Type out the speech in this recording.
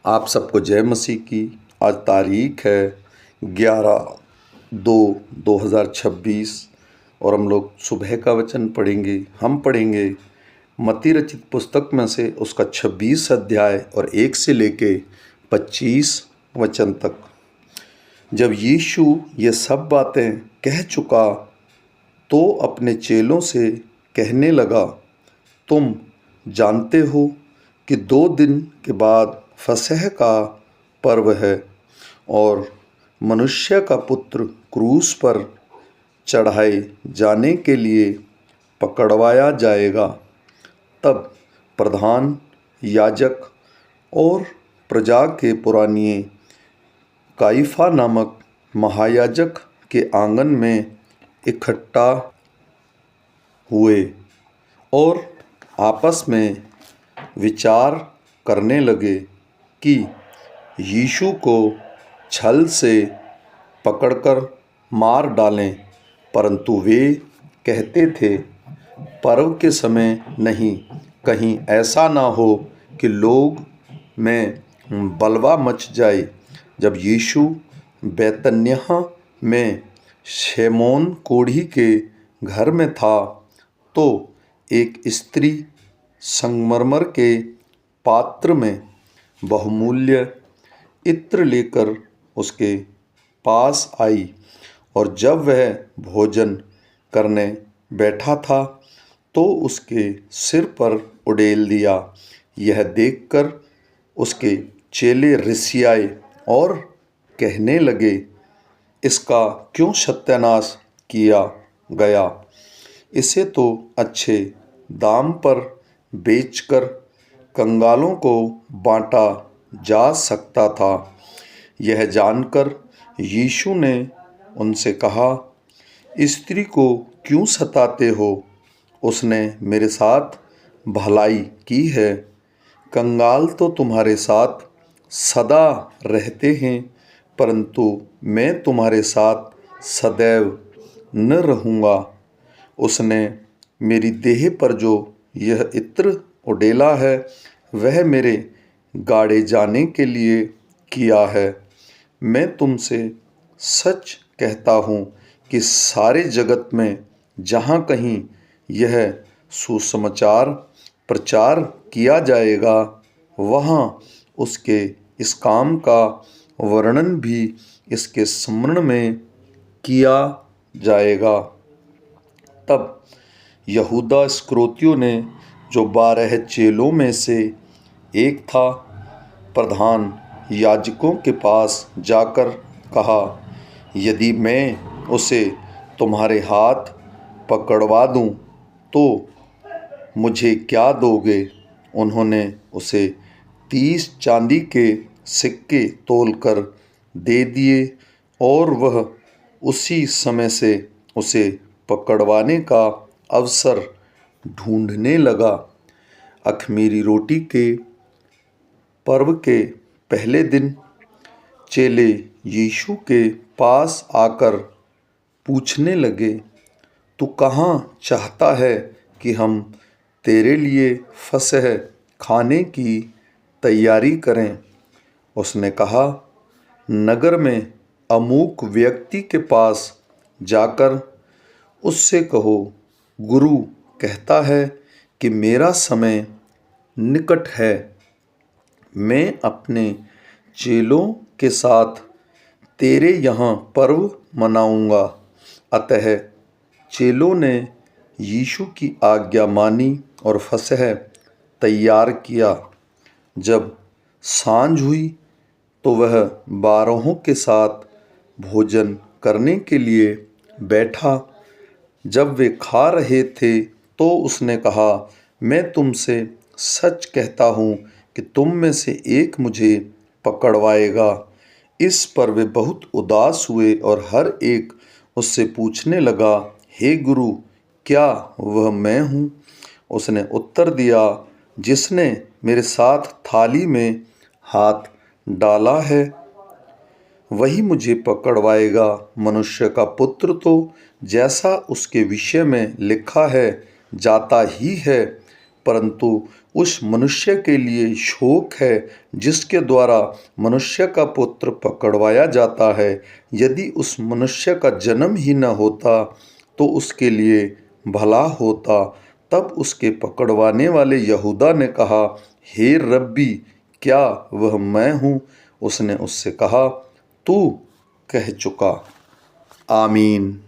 आप सबको जय मसीह की। आज तारीख है 11/2/2026 और हम लोग सुबह का वचन पढ़ेंगे। हम पढ़ेंगे मत्ती रचित पुस्तक में से उसका 26 अध्याय और 1 से लेके 25 वचन तक। जब यीशु ये सब बातें कह चुका तो अपने चेलों से कहने लगा, तुम जानते हो कि 2 दिन के बाद फसह का पर्व है और मनुष्य का पुत्र क्रूस पर चढ़ाए जाने के लिए पकड़वाया जाएगा। तब प्रधान याजक और प्रजा के पुरानिए काइफा नामक महायाजक के आंगन में इकट्ठा हुए और आपस में विचार करने लगे कि यीशु को छल से पकड़कर मार डालें, परंतु वे कहते थे, पर्व के समय नहीं, कहीं ऐसा ना हो कि लोग में बलवा मच जाए। जब यीशु बैतनिय्याह में शमौन कोढ़ी के घर में था तो एक स्त्री संगमरमर के पात्र में बहुमूल्य इत्र लेकर उसके पास आई और जब वह भोजन करने बैठा था तो उसके सिर पर उड़ेल दिया। यह देखकर उसके चेले रिसियाए और कहने लगे, इसका क्यों सत्यानाश किया गया? इसे तो अच्छे दाम पर बेचकर कंगालों को बांटा जा सकता था। यह जानकर यीशु ने उनसे कहा, स्त्री को क्यों सताते हो? उसने मेरे साथ भलाई की है। कंगाल तो तुम्हारे साथ सदा रहते हैं, परंतु मैं तुम्हारे साथ सदैव न रहूँगा। उसने मेरी देह पर जो यह इत्र उड़ेला है वह मेरे गाड़े जाने के लिए किया है। मैं तुमसे सच कहता हूँ कि सारे जगत में जहाँ कहीं यह सुसमाचार प्रचार किया जाएगा, वहाँ उसके इस काम का वर्णन भी इसके स्मरण में किया जाएगा। तब यहूदा इस्करियोती ने, जो 12 चेलों में से एक था, प्रधान याजकों के पास जाकर कहा, यदि मैं उसे तुम्हारे हाथ पकड़वा दूं तो मुझे क्या दोगे? उन्होंने उसे 30 चांदी के सिक्के तोलकर दे दिए और वह उसी समय से उसे पकड़वाने का अवसर ढूंढने लगा। अख़मीरी रोटी के पर्व के पहले दिन चेले यीशु के पास आकर पूछने लगे, तू कहाँ चाहता है कि हम तेरे लिए फसह खाने की तैयारी करें? उसने कहा, नगर में अमुक व्यक्ति के पास जाकर उससे कहो, गुरु कहता है कि मेरा समय निकट है। मैं अपने चेलों के साथ तेरे यहाँ पर्व मनाऊंगा। अतः चेलों ने यीशु की आज्ञा मानी और फसह तैयार किया। जब सांझ हुई तो वह 12 के साथ भोजन करने के लिए बैठा। जब वे खा रहे थे तो उसने कहा, मैं तुमसे सच कहता हूँ कि तुम में से एक मुझे पकड़वाएगा। इस पर वे बहुत उदास हुए और हर एक उससे पूछने लगा, हे गुरु, क्या वह मैं हूँ? उसने उत्तर दिया, जिसने मेरे साथ थाली में हाथ डाला है वही मुझे पकड़वाएगा। मनुष्य का पुत्र तो जैसा उसके विषय में लिखा है जाता ही है, परंतु उस मनुष्य के लिए शोक है जिसके द्वारा मनुष्य का पुत्र पकड़वाया जाता है। यदि उस मनुष्य का जन्म ही न होता तो उसके लिए भला होता। तब उसके पकड़वाने वाले यहूदा ने कहा, हे रब्बी, क्या वह मैं हूँ? उसने उससे कहा, तू कह चुका। आमीन।